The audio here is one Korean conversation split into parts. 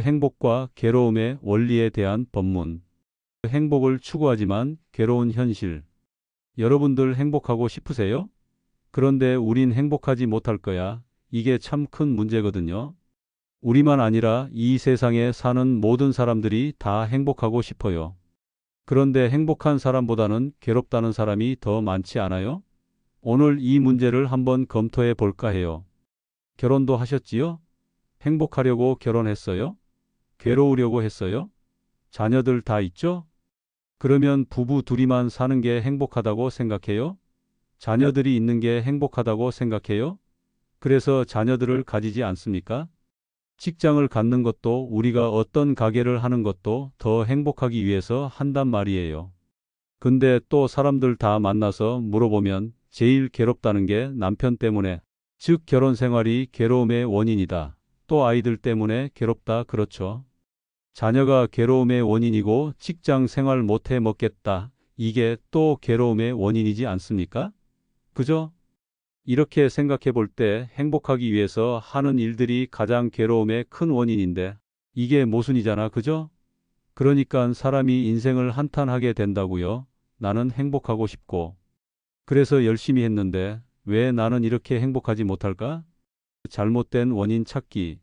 행복과 괴로움의 원리에 대한 법문. 행복을 추구하지만 괴로운 현실. 여러분들 행복하고 싶으세요? 그런데 우린 행복하지 못할 거야. 이게 참 큰 문제거든요. 우리만 아니라 이 세상에 사는 모든 사람들이 다 행복하고 싶어요. 그런데 행복한 사람보다는 괴롭다는 사람이 더 많지 않아요? 오늘 이 문제를 한번 검토해 볼까 해요. 결혼도 하셨지요? 행복하려고 결혼했어요? 괴로우려고 했어요? 자녀들 다 있죠? 그러면 부부 둘이만 사는 게 행복하다고 생각해요? 자녀들이 있는 게 행복하다고 생각해요? 그래서 자녀들을 가지지 않습니까? 직장을 갖는 것도 우리가 어떤 가게를 하는 것도 더 행복하기 위해서 한단 말이에요. 근데 또 사람들 다 만나서 물어보면 제일 괴롭다는 게 남편 때문에, 즉 결혼 생활이 괴로움의 원인이다. 또 아이들 때문에 괴롭다 그렇죠. 자녀가 괴로움의 원인이고 직장 생활 못해 먹겠다. 이게 또 괴로움의 원인이지 않습니까? 그죠? 이렇게 생각해 볼 때 행복하기 위해서 하는 일들이 가장 괴로움의 큰 원인인데 이게 모순이잖아. 그죠? 그러니까 사람이 인생을 한탄하게 된다고요. 나는 행복하고 싶고 그래서 열심히 했는데 왜 나는 이렇게 행복하지 못할까? 잘못된 원인 찾기.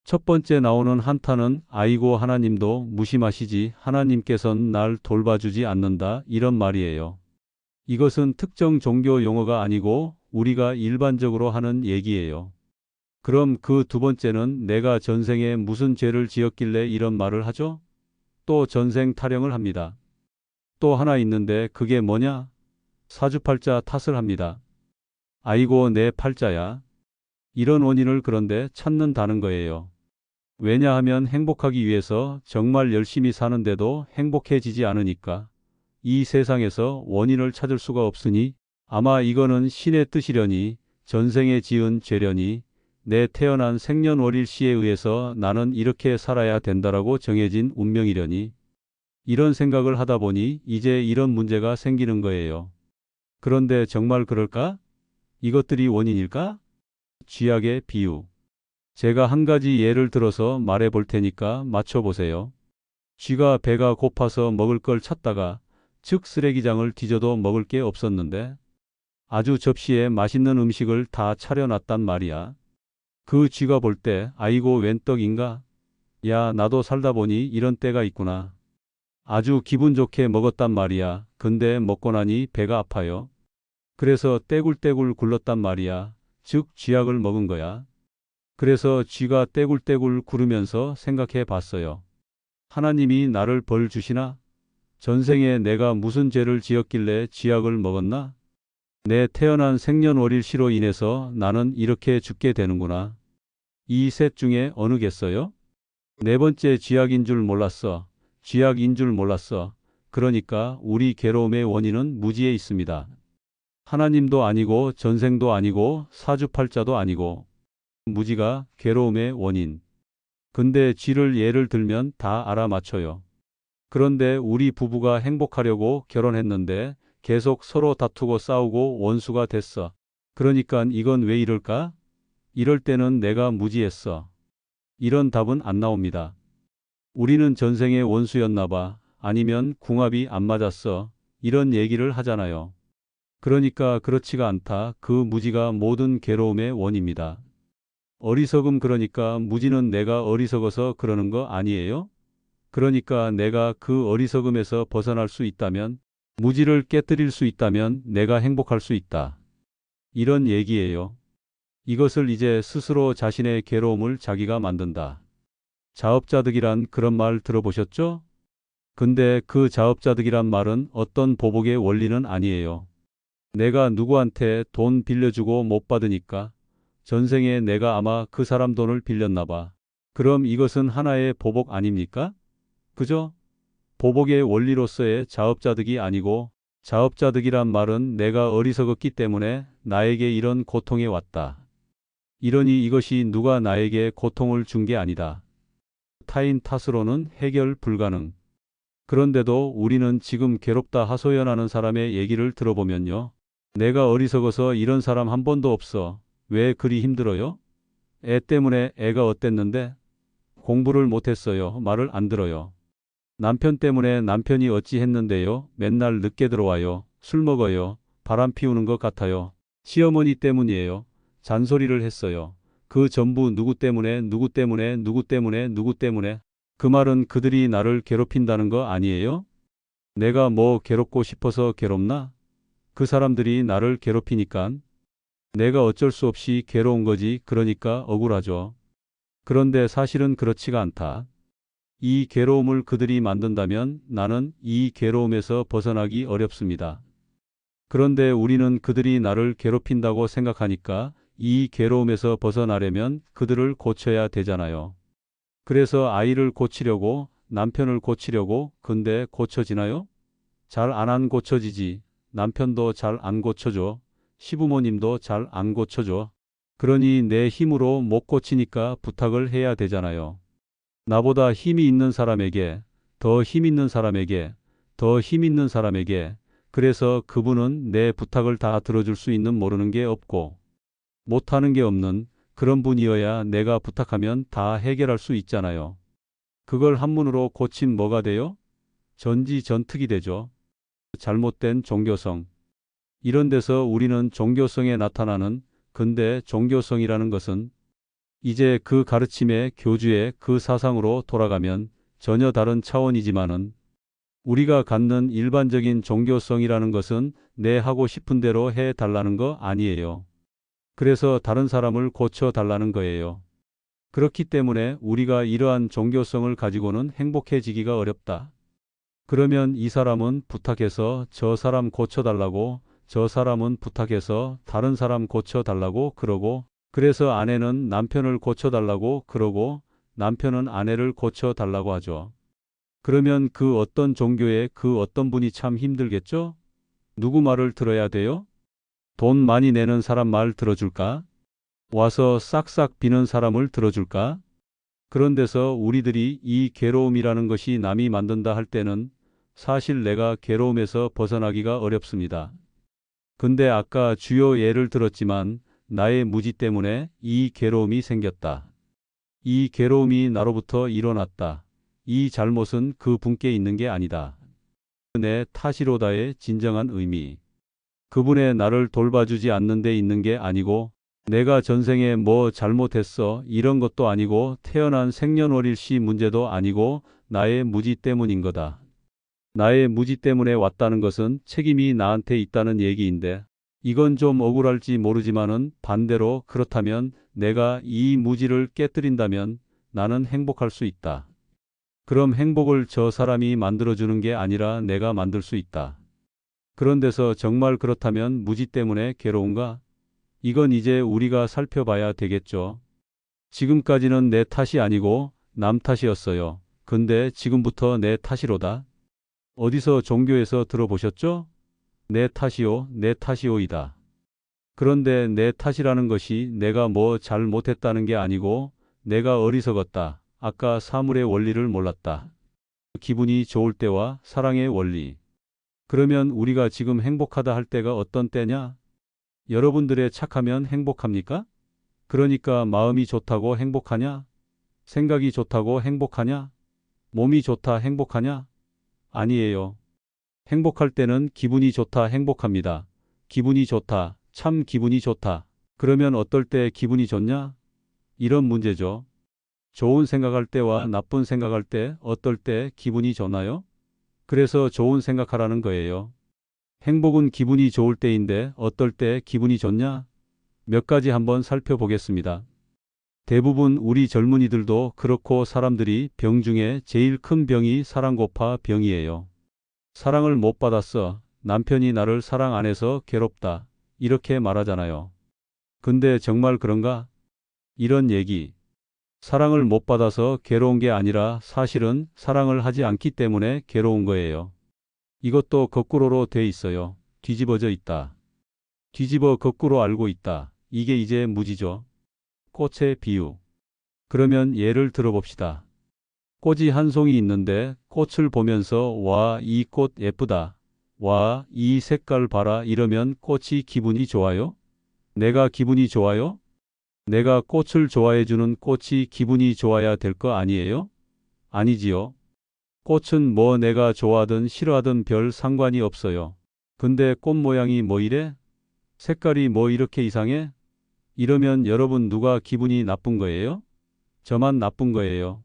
첫 번째 나오는 한탄은 아이고 하나님도 무심하시지 하나님께서는 날 돌봐주지 않는다 이런 말이에요. 이것은 특정 종교 용어가 아니고 우리가 일반적으로 하는 얘기예요. 그럼 그 두 번째는 내가 전생에 무슨 죄를 지었길래 이런 말을 하죠? 또 전생 타령을 합니다. 또 하나 있는데 그게 뭐냐? 사주팔자 탓을 합니다. 아이고 내 팔자야. 이런 원인을 그런데 찾는다는 거예요. 왜냐하면 행복하기 위해서 정말 열심히 사는데도 행복해지지 않으니까. 이 세상에서 원인을 찾을 수가 없으니 아마 이거는 신의 뜻이려니 전생에 지은 죄려니 내 태어난 생년월일시에 의해서 나는 이렇게 살아야 된다라고 정해진 운명이려니 이런 생각을 하다 보니 이제 이런 문제가 생기는 거예요. 그런데 정말 그럴까? 이것들이 원인일까? 쥐약의 비유. 제가 한 가지 예를 들어서 말해 볼 테니까 맞춰 보세요. 쥐가 배가 고파서 먹을 걸 찾다가 즉 쓰레기장을 뒤져도 먹을 게 없었는데 아주 접시에 맛있는 음식을 다 차려놨단 말이야. 그 쥐가 볼 때 아이고 웬 떡인가? 야 나도 살다 보니 이런 때가 있구나. 아주 기분 좋게 먹었단 말이야. 근데 먹고 나니 배가 아파요. 그래서 떼굴떼굴 굴렀단 말이야. 즉 쥐약을 먹은 거야. 그래서 쥐가 떼굴떼굴 구르면서 생각해 봤어요. 하나님이 나를 벌 주시나? 전생에 내가 무슨 죄를 지었길래 쥐약을 먹었나? 내 태어난 생년월일시로 인해서 나는 이렇게 죽게 되는구나. 이 셋 중에 어느겠어요? 네 번째 쥐약인 줄 몰랐어. 쥐약인 줄 몰랐어. 그러니까 우리 괴로움의 원인은 무지에 있습니다. 하나님도 아니고 전생도 아니고 사주팔자도 아니고 무지가 괴로움의 원인. 근데 쥐를 예를 들면 다 알아맞혀요. 그런데 우리 부부가 행복하려고 결혼했는데 계속 서로 다투고 싸우고 원수가 됐어. 그러니까 이건 왜 이럴까? 이럴 때는 내가 무지했어. 이런 답은 안 나옵니다. 우리는 전생의 원수였나 봐. 아니면 궁합이 안 맞았어. 이런 얘기를 하잖아요. 그러니까 그렇지가 않다. 그 무지가 모든 괴로움의 원입니다. 어리석음 그러니까 무지는 내가 어리석어서 그러는 거 아니에요? 그러니까 내가 그 어리석음에서 벗어날 수 있다면, 무지를 깨뜨릴 수 있다면 내가 행복할 수 있다. 이런 얘기예요. 이것을 이제 스스로 자신의 괴로움을 자기가 만든다. 자업자득이란 그런 말 들어보셨죠? 근데 그 자업자득이란 말은 어떤 보복의 원리는 아니에요. 내가 누구한테 돈 빌려주고 못 받으니까 전생에 내가 아마 그 사람 돈을 빌렸나 봐. 그럼 이것은 하나의 보복 아닙니까? 그죠? 보복의 원리로서의 자업자득이 아니고 자업자득이란 말은 내가 어리석었기 때문에 나에게 이런 고통이 왔다. 이러니 이것이 누가 나에게 고통을 준 게 아니다. 타인 탓으로는 해결 불가능. 그런데도 우리는 지금 괴롭다 하소연하는 사람의 얘기를 들어보면요. 내가 어리석어서 이런 사람 한 번도 없어. 왜 그리 힘들어요? 애 때문에 애가 어땠는데? 공부를 못했어요. 말을 안 들어요. 남편 때문에 남편이 어찌 했는데요. 맨날 늦게 들어와요. 술 먹어요. 바람 피우는 것 같아요. 시어머니 때문이에요. 잔소리를 했어요. 그 전부 누구 때문에, 누구 때문에, 누구 때문에, 누구 때문에. 그 말은 그들이 나를 괴롭힌다는 거 아니에요? 내가 뭐 괴롭고 싶어서 괴롭나? 그 사람들이 나를 괴롭히니깐 내가 어쩔 수 없이 괴로운 거지. 그러니까 억울하죠. 그런데 사실은 그렇지가 않다. 이 괴로움을 그들이 만든다면 나는 이 괴로움에서 벗어나기 어렵습니다. 그런데 우리는 그들이 나를 괴롭힌다고 생각하니까 이 괴로움에서 벗어나려면 그들을 고쳐야 되잖아요. 그래서 아이를 고치려고, 남편을 고치려고, 근데 고쳐지나요? 잘 안 고쳐지지. 남편도 잘 안 고쳐줘. 시부모님도 잘 안 고쳐줘. 그러니 내 힘으로 못 고치니까 부탁을 해야 되잖아요. 나보다 힘이 있는 사람에게, 더 힘 있는 사람에게, 더 힘 있는 사람에게. 그래서 그분은 내 부탁을 다 들어줄 수 있는 모르는 게 없고 못하는 게 없는 그런 분이어야 내가 부탁하면 다 해결할 수 있잖아요. 그걸 한문으로 고친 뭐가 돼요? 전지전특이 되죠. 잘못된 종교성. 이런 데서 우리는 종교성에 나타나는 근대 종교성이라는 것은 이제 그 가르침의 교주의 그 사상으로 돌아가면 전혀 다른 차원이지만은 우리가 갖는 일반적인 종교성이라는 것은 내 하고 싶은 대로 해 달라는 거 아니에요. 그래서 다른 사람을 고쳐 달라는 거예요. 그렇기 때문에 우리가 이러한 종교성을 가지고는 행복해지기가 어렵다. 그러면 이 사람은 부탁해서 저 사람 고쳐달라고, 저 사람은 부탁해서 다른 사람 고쳐달라고 그러고, 그래서 아내는 남편을 고쳐달라고 그러고, 남편은 아내를 고쳐달라고 하죠. 그러면 그 어떤 종교의 그 어떤 분이 참 힘들겠죠? 누구 말을 들어야 돼요? 돈 많이 내는 사람 말 들어줄까? 와서 싹싹 비는 사람을 들어줄까? 그런 데서 우리들이 이 괴로움이라는 것이 남이 만든다 할 때는 사실 내가 괴로움에서 벗어나기가 어렵습니다. 근데 아까 주요 예를 들었지만 나의 무지 때문에 이 괴로움이 생겼다. 이 괴로움이 나로부터 일어났다. 이 잘못은 그 분께 있는 게 아니다. 내 탓이로다의 진정한 의미. 그분의 나를 돌봐주지 않는 데 있는 게 아니고 내가 전생에 뭐 잘못했어 이런 것도 아니고 태어난 생년월일시 문제도 아니고 나의 무지 때문인 거다. 나의 무지 때문에 왔다는 것은 책임이 나한테 있다는 얘기인데 이건 좀 억울할지 모르지만은 반대로 그렇다면 내가 이 무지를 깨뜨린다면 나는 행복할 수 있다. 그럼 행복을 저 사람이 만들어주는 게 아니라 내가 만들 수 있다. 그런 데서 정말 그렇다면 무지 때문에 괴로운가? 이건 이제 우리가 살펴봐야 되겠죠. 지금까지는 내 탓이 아니고 남 탓이었어요. 근데 지금부터 내 탓이로다. 어디서 종교에서 들어보셨죠? 내 탓이요, 내 탓이오이다. 그런데 내 탓이라는 것이 내가 뭐 잘못했다는 게 아니고 내가 어리석었다. 아까 사물의 원리를 몰랐다. 기분이 좋을 때와 사랑의 원리. 그러면 우리가 지금 행복하다 할 때가 어떤 때냐? 여러분들의 착하면 행복합니까? 그러니까 마음이 좋다고 행복하냐? 생각이 좋다고 행복하냐? 몸이 좋다 행복하냐? 아니에요. 행복할 때는 기분이 좋다 행복합니다. 기분이 좋다. 참 기분이 좋다. 그러면 어떨 때 기분이 좋냐? 이런 문제죠. 좋은 생각할 때와 나쁜 생각할 때 어떨 때 기분이 좋나요? 그래서 좋은 생각하라는 거예요. 행복은 기분이 좋을 때인데 어떨 때 기분이 좋냐? 몇 가지 한번 살펴보겠습니다. 대부분 우리 젊은이들도 그렇고 사람들이 병 중에 제일 큰 병이 사랑 고파 병이에요. 사랑을 못 받았어. 남편이 나를 사랑 안 해서 괴롭다. 이렇게 말하잖아요. 근데 정말 그런가? 이런 얘기. 사랑을 못 받아서 괴로운 게 아니라 사실은 사랑을 하지 않기 때문에 괴로운 거예요. 이것도 거꾸로로 돼 있어요. 뒤집어져 있다. 뒤집어 거꾸로 알고 있다. 이게 이제 무지죠. 꽃의 비유. 그러면 예를 들어봅시다. 꽃이 한 송이 있는데 꽃을 보면서 와, 이 꽃 예쁘다. 와, 이 색깔 봐라 이러면 꽃이 기분이 좋아요? 내가 기분이 좋아요? 내가 꽃을 좋아해주는 꽃이 기분이 좋아야 될 거 아니에요? 아니지요. 꽃은 뭐 내가 좋아하든 싫어하든 별 상관이 없어요. 근데 꽃 모양이 뭐 이래? 색깔이 뭐 이렇게 이상해? 이러면 여러분 누가 기분이 나쁜 거예요? 저만 나쁜 거예요.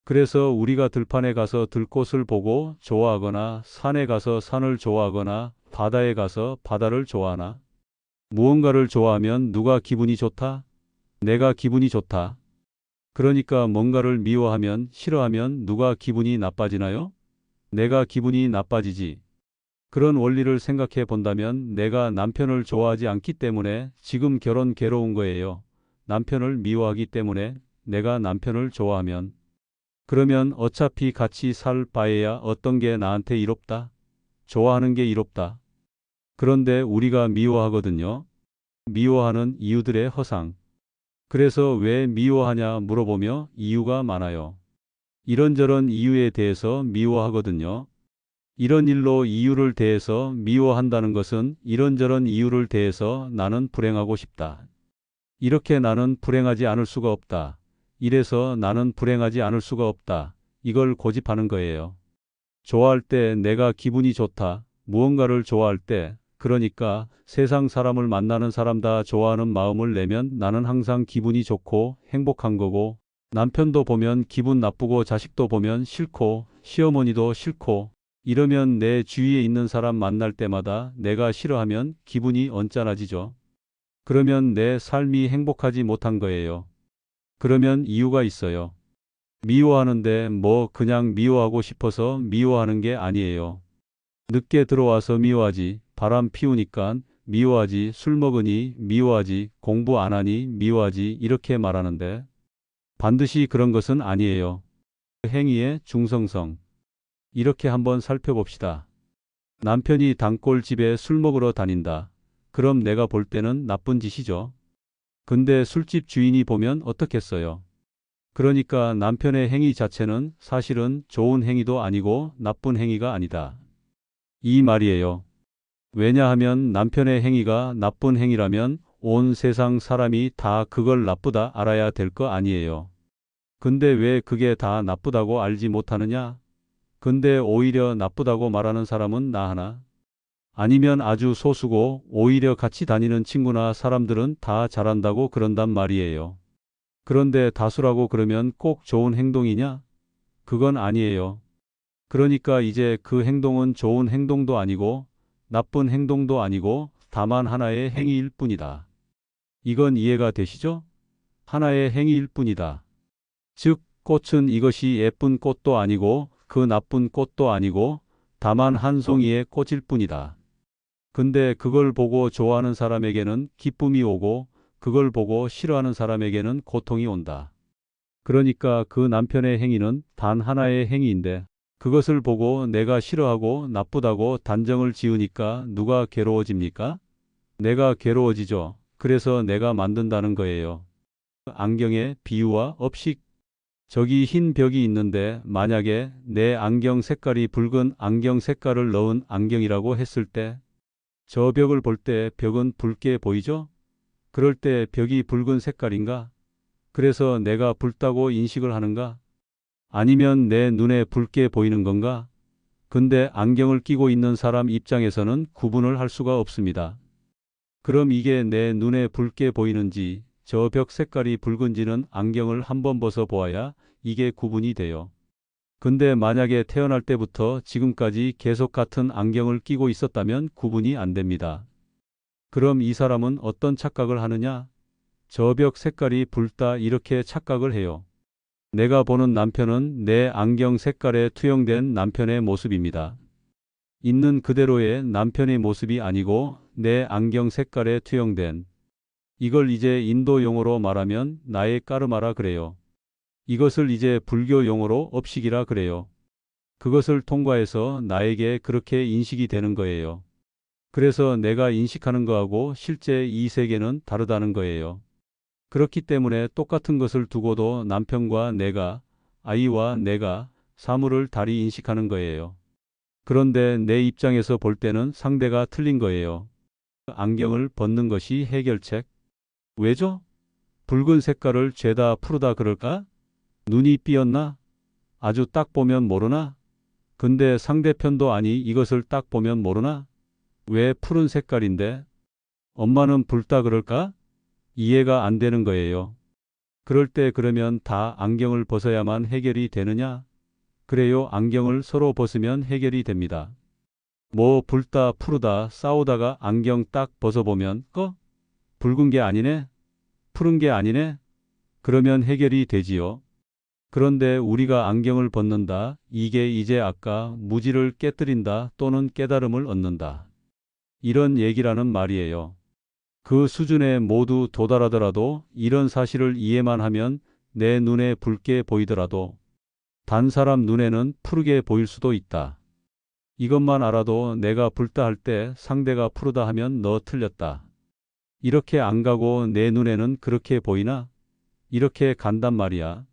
그래서 우리가 들판에 가서 들꽃을 보고 좋아하거나 산에 가서 산을 좋아하거나 바다에 가서 바다를 좋아하나? 무언가를 좋아하면 누가 기분이 좋다? 내가 기분이 좋다. 그러니까 뭔가를 미워하면 싫어하면 누가 기분이 나빠지나요? 내가 기분이 나빠지지. 그런 원리를 생각해 본다면 내가 남편을 좋아하지 않기 때문에 지금 결혼 괴로운 거예요. 남편을 미워하기 때문에 내가 남편을 좋아하면. 그러면 어차피 같이 살 바에야 어떤 게 나한테 이롭다? 좋아하는 게 이롭다. 그런데 우리가 미워하거든요. 미워하는 이유들의 허상. 그래서 왜 미워하냐 물어보며 이유가 많아요. 이런저런 이유에 대해서 미워하거든요. 이런 일로 이유를 대해서 미워한다는 것은 이런저런 이유를 대해서 나는 불행하고 싶다. 이렇게 나는 불행하지 않을 수가 없다. 이래서 나는 불행하지 않을 수가 없다. 이걸 고집하는 거예요. 좋아할 때 내가 기분이 좋다. 무언가를 좋아할 때, 그러니까 세상 사람을 만나는 사람 다 좋아하는 마음을 내면 나는 항상 기분이 좋고 행복한 거고, 남편도 보면 기분 나쁘고 자식도 보면 싫고 시어머니도 싫고, 이러면 내 주위에 있는 사람 만날 때마다 내가 싫어하면 기분이 언짢아지죠. 그러면 내 삶이 행복하지 못한 거예요. 그러면 이유가 있어요. 미워하는데 뭐 그냥 미워하고 싶어서 미워하는 게 아니에요. 늦게 들어와서 미워하지, 바람 피우니까 미워하지, 술 먹으니 미워하지, 공부 안 하니 미워하지 이렇게 말하는데 반드시 그런 것은 아니에요. 행위의 중성성. 이렇게 한번 살펴봅시다. 남편이 단골집에 술 먹으러 다닌다. 그럼 내가 볼 때는 나쁜 짓이죠. 근데 술집 주인이 보면 어떻겠어요? 그러니까 남편의 행위 자체는 사실은 좋은 행위도 아니고 나쁜 행위가 아니다. 이 말이에요. 왜냐하면 남편의 행위가 나쁜 행위라면 온 세상 사람이 다 그걸 나쁘다 알아야 될 거 아니에요. 근데 왜 그게 다 나쁘다고 알지 못하느냐? 근데 오히려 나쁘다고 말하는 사람은 나 하나? 아니면 아주 소수고 오히려 같이 다니는 친구나 사람들은 다 잘한다고 그런단 말이에요. 그런데 다수라고 그러면 꼭 좋은 행동이냐? 그건 아니에요. 그러니까 이제 그 행동은 좋은 행동도 아니고 나쁜 행동도 아니고 다만 하나의 행위일 뿐이다. 이건 이해가 되시죠? 하나의 행위일 뿐이다. 즉, 꽃은 이것이 예쁜 꽃도 아니고 그 나쁜 꽃도 아니고 다만 한 송이의 꽃일 뿐이다. 근데 그걸 보고 좋아하는 사람에게는 기쁨이 오고 그걸 보고 싫어하는 사람에게는 고통이 온다. 그러니까 그 남편의 행위는 단 하나의 행위인데 그것을 보고 내가 싫어하고 나쁘다고 단정을 지으니까 누가 괴로워집니까? 내가 괴로워지죠. 그래서 내가 만든다는 거예요. 안경의 비유와 업식. 저기 흰 벽이 있는데 만약에 내 안경 색깔이 붉은 안경 색깔을 넣은 안경이라고 했을 때 저 벽을 볼 때 벽은 붉게 보이죠? 그럴 때 벽이 붉은 색깔인가? 그래서 내가 붉다고 인식을 하는가? 아니면 내 눈에 붉게 보이는 건가? 근데 안경을 끼고 있는 사람 입장에서는 구분을 할 수가 없습니다. 그럼 이게 내 눈에 붉게 보이는지 저 벽 색깔이 붉은지는 안경을 한번 벗어 보아야 이게 구분이 돼요. 근데 만약에 태어날 때부터 지금까지 계속 같은 안경을 끼고 있었다면 구분이 안 됩니다. 그럼 이 사람은 어떤 착각을 하느냐? 저 벽 색깔이 붉다 이렇게 착각을 해요. 내가 보는 남편은 내 안경 색깔에 투영된 남편의 모습입니다. 있는 그대로의 남편의 모습이 아니고 내 안경 색깔에 투영된. 이걸 이제 인도 용어로 말하면 나의 까르마라 그래요. 이것을 이제 불교 용어로 업식이라 그래요. 그것을 통과해서 나에게 그렇게 인식이 되는 거예요. 그래서 내가 인식하는 거하고 실제 이 세계는 다르다는 거예요. 그렇기 때문에 똑같은 것을 두고도 남편과 내가, 아이와 내가 사물을 다리 인식하는 거예요. 그런데 내 입장에서 볼 때는 상대가 틀린 거예요. 안경을 벗는 것이 해결책? 왜죠? 붉은 색깔을 죄다 푸르다 그럴까? 눈이 삐었나? 아주 딱 보면 모르나? 근데 상대편도 아니 이것을 딱 보면 모르나? 왜 푸른 색깔인데? 엄마는 붉다 그럴까? 이해가 안 되는 거예요. 그럴 때 그러면 다 안경을 벗어야만 해결이 되느냐? 그래요. 안경을 서로 벗으면 해결이 됩니다. 뭐 붉다 푸르다 싸우다가 안경 딱 벗어보면 붉은 게 아니네? 푸른 게 아니네? 그러면 해결이 되지요. 그런데 우리가 안경을 벗는다. 이게 이제 아까 무지를 깨뜨린다 또는 깨달음을 얻는다. 이런 얘기라는 말이에요. 그 수준에 모두 도달하더라도 이런 사실을 이해만 하면 내 눈에 붉게 보이더라도 단 사람 눈에는 푸르게 보일 수도 있다. 이것만 알아도 내가 붉다 할 때 상대가 푸르다 하면 너 틀렸다. 이렇게 안 가고 내 눈에는 그렇게 보이나? 이렇게 간단 말이야.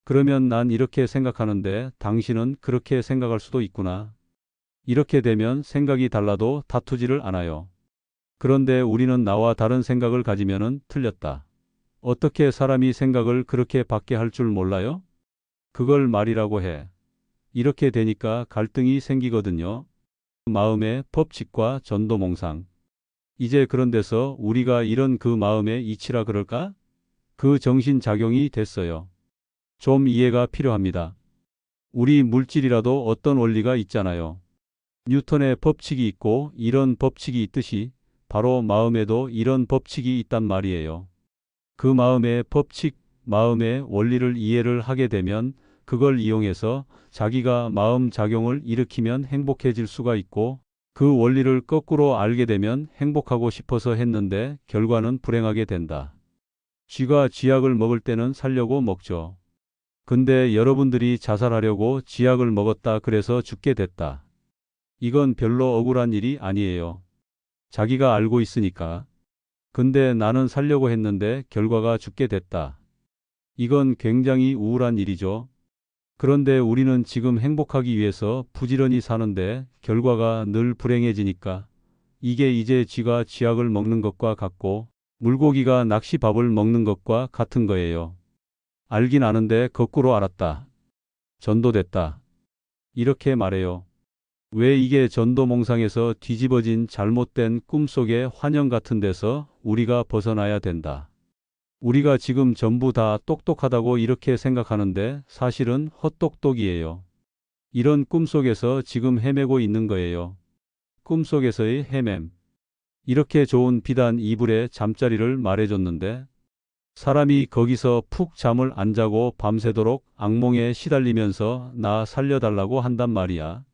그러면 난 이렇게 생각하는데 당신은 그렇게 생각할 수도 있구나. 이렇게 되면 생각이 달라도 다투지를 않아요. 그런데 우리는 나와 다른 생각을 가지면은 틀렸다. 어떻게 사람이 생각을 그렇게 받게 할 줄 몰라요? 그걸 말이라고 해. 이렇게 되니까 갈등이 생기거든요. 마음의 법칙과 전도몽상. 이제 그런 데서 우리가 이런 그 마음의 이치라 그럴까? 그 정신작용이 됐어요. 좀 이해가 필요합니다. 우리 물질이라도 어떤 원리가 있잖아요. 뉴턴의 법칙이 있고 이런 법칙이 있듯이 바로 마음에도 이런 법칙이 있단 말이에요. 그 마음의 법칙, 마음의 원리를 이해를 하게 되면 그걸 이용해서 자기가 마음 작용을 일으키면 행복해질 수가 있고 그 원리를 거꾸로 알게 되면 행복하고 싶어서 했는데 결과는 불행하게 된다. 쥐가 쥐약을 먹을 때는 살려고 먹죠. 근데 여러분들이 자살하려고 쥐약을 먹었다 그래서 죽게 됐다. 이건 별로 억울한 일이 아니에요. 자기가 알고 있으니까. 근데 나는 살려고 했는데 결과가 죽게 됐다. 이건 굉장히 우울한 일이죠. 그런데 우리는 지금 행복하기 위해서 부지런히 사는데 결과가 늘 불행해지니까 이게 이제 쥐가 쥐약을 먹는 것과 같고 물고기가 낚시밥을 먹는 것과 같은 거예요. 알긴 아는데 거꾸로 알았다. 전도됐다. 이렇게 말해요. 왜 이게 전도몽상에서 뒤집어진 잘못된 꿈속의 환영 같은 데서 우리가 벗어나야 된다. 우리가 지금 전부 다 똑똑하다고 이렇게 생각하는데 사실은 헛똑똑이에요. 이런 꿈속에서 지금 헤매고 있는 거예요. 꿈속에서의 헤맴. 이렇게 좋은 비단 이불에 잠자리를 말해줬는데 사람이 거기서 푹 잠을 안 자고 밤새도록 악몽에 시달리면서 나 살려달라고 한단 말이야.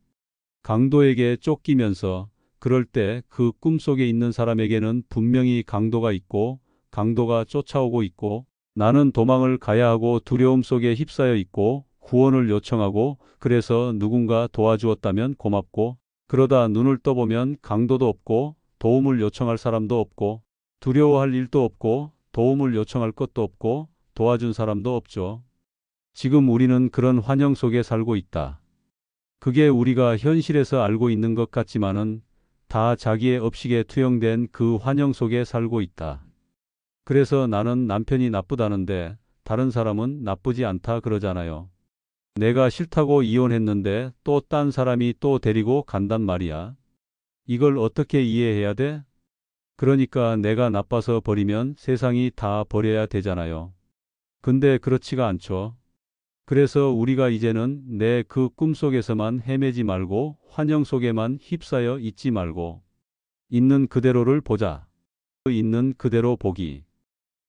강도에게 쫓기면서 그럴 때 그 꿈속에 있는 사람에게는 분명히 강도가 있고 강도가 쫓아오고 있고 나는 도망을 가야 하고 두려움 속에 휩싸여 있고 구원을 요청하고 그래서 누군가 도와주었다면 고맙고 그러다 눈을 떠보면 강도도 없고 도움을 요청할 사람도 없고 두려워할 일도 없고 도움을 요청할 것도 없고 도와준 사람도 없죠. 지금 우리는 그런 환영 속에 살고 있다. 그게 우리가 현실에서 알고 있는 것 같지만은 다 자기의 업식에 투영된 그 환영 속에 살고 있다. 그래서 나는 남편이 나쁘다는데 다른 사람은 나쁘지 않다 그러잖아요. 내가 싫다고 이혼했는데 또 딴 사람이 또 데리고 간단 말이야. 이걸 어떻게 이해해야 돼? 그러니까 내가 나빠서 버리면 세상이 다 버려야 되잖아요. 근데 그렇지가 않죠. 그래서 우리가 이제는 내 그 꿈속에서만 헤매지 말고 환영 속에만 휩싸여 있지 말고 있는 그대로를 보자. 있는 그대로 보기.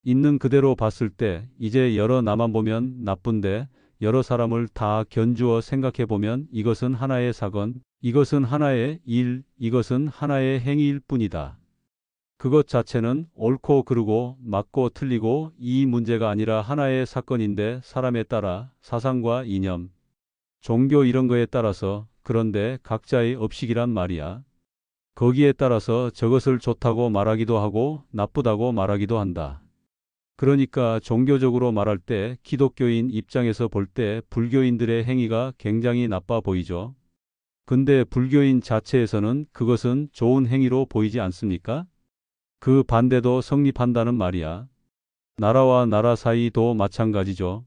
있는 그대로 봤을 때 이제 여러 나만 보면 나쁜데 여러 사람을 다 견주어 생각해 보면 이것은 하나의 사건, 이것은 하나의 일, 이것은 하나의 행위일 뿐이다. 그것 자체는 옳고 그르고 맞고 틀리고 이 문제가 아니라 하나의 사건인데 사람에 따라 사상과 이념, 종교 이런 거에 따라서 그런데 각자의 업식이란 말이야. 거기에 따라서 저것을 좋다고 말하기도 하고 나쁘다고 말하기도 한다. 그러니까 종교적으로 말할 때 기독교인 입장에서 볼 때 불교인들의 행위가 굉장히 나빠 보이죠. 근데 불교인 자체에서는 그것은 좋은 행위로 보이지 않습니까? 그 반대도 성립한다는 말이야. 나라와 나라 사이도 마찬가지죠.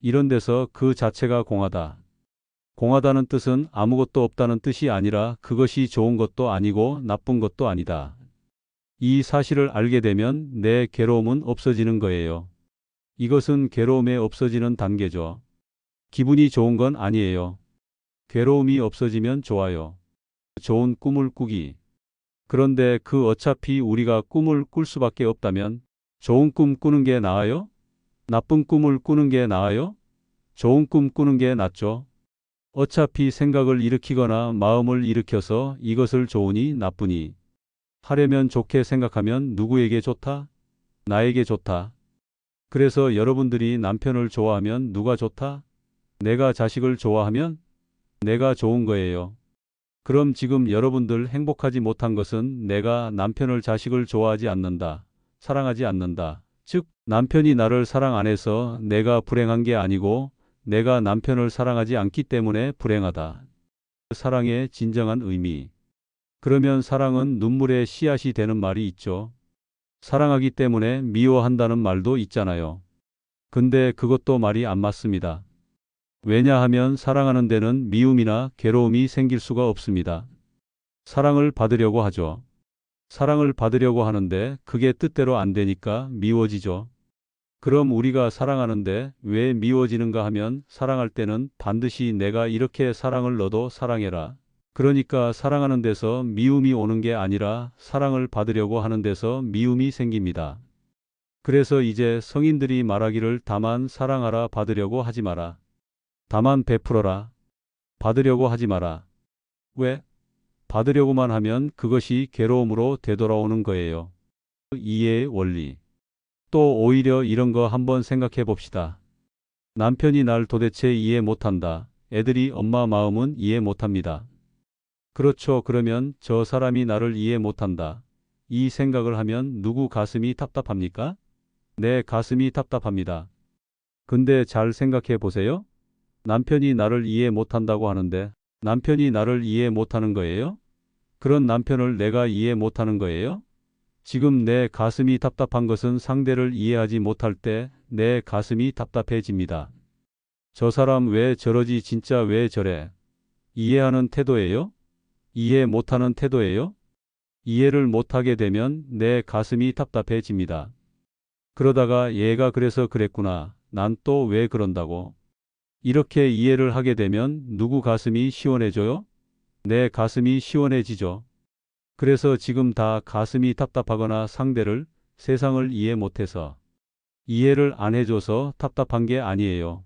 이런 데서 그 자체가 공하다. 공하다는 뜻은 아무것도 없다는 뜻이 아니라 그것이 좋은 것도 아니고 나쁜 것도 아니다. 이 사실을 알게 되면 내 괴로움은 없어지는 거예요. 이것은 괴로움의 없어지는 단계죠. 기분이 좋은 건 아니에요. 괴로움이 없어지면 좋아요. 좋은 꿈을 꾸기. 그런데 그 어차피 우리가 꿈을 꿀 수밖에 없다면 좋은 꿈 꾸는 게 나아요? 나쁜 꿈을 꾸는 게 나아요? 좋은 꿈 꾸는 게 낫죠. 어차피 생각을 일으키거나 마음을 일으켜서 이것을 좋으니 나쁘니 하려면 좋게 생각하면 누구에게 좋다? 나에게 좋다. 그래서 여러분들이 남편을 좋아하면 누가 좋다? 내가 자식을 좋아하면 내가 좋은 거예요. 그럼 지금 여러분들 행복하지 못한 것은 내가 남편을 자식을 좋아하지 않는다. 사랑하지 않는다. 즉, 남편이 나를 사랑 안 해서 내가 불행한 게 아니고 내가 남편을 사랑하지 않기 때문에 불행하다. 사랑의 진정한 의미. 그러면 사랑은 눈물의 씨앗이 되는 말이 있죠. 사랑하기 때문에 미워한다는 말도 있잖아요. 근데 그것도 말이 안 맞습니다. 왜냐하면 사랑하는 데는 미움이나 괴로움이 생길 수가 없습니다. 사랑을 받으려고 하죠. 사랑을 받으려고 하는데 그게 뜻대로 안 되니까 미워지죠. 그럼 우리가 사랑하는데 왜 미워지는가 하면 사랑할 때는 반드시 내가 이렇게 사랑을 너도 사랑해라. 그러니까 사랑하는 데서 미움이 오는 게 아니라 사랑을 받으려고 하는 데서 미움이 생깁니다. 그래서 이제 성인들이 말하기를 다만 사랑하라 받으려고 하지 마라. 다만 베풀어라. 받으려고 하지 마라. 왜? 받으려고만 하면 그것이 괴로움으로 되돌아오는 거예요. 이해의 원리. 또 오히려 이런 거 한번 생각해 봅시다. 남편이 날 도대체 이해 못한다. 애들이 엄마 마음은 이해 못합니다. 그렇죠. 그러면 저 사람이 나를 이해 못한다. 이 생각을 하면 누구 가슴이 답답합니까? 내 가슴이 답답합니다. 근데 잘 생각해 보세요. 남편이 나를 이해 못한다고 하는데 남편이 나를 이해 못하는 거예요? 그런 남편을 내가 이해 못하는 거예요? 지금 내 가슴이 답답한 것은 상대를 이해하지 못할 때 내 가슴이 답답해집니다. 저 사람 왜 저러지 진짜 왜 저래? 이해하는 태도예요? 이해 못하는 태도예요? 이해를 못하게 되면 내 가슴이 답답해집니다. 그러다가 얘가 그래서 그랬구나. 난 또 왜 그런다고. 이렇게 이해를 하게 되면 누구 가슴이 시원해져요? 내 가슴이 시원해지죠. 그래서 지금 다 가슴이 답답하거나 상대를, 세상을 이해 못해서, 이해를 안 해줘서 답답한 게 아니에요.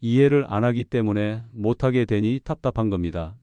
이해를 안 하기 때문에 못하게 되니 답답한 겁니다.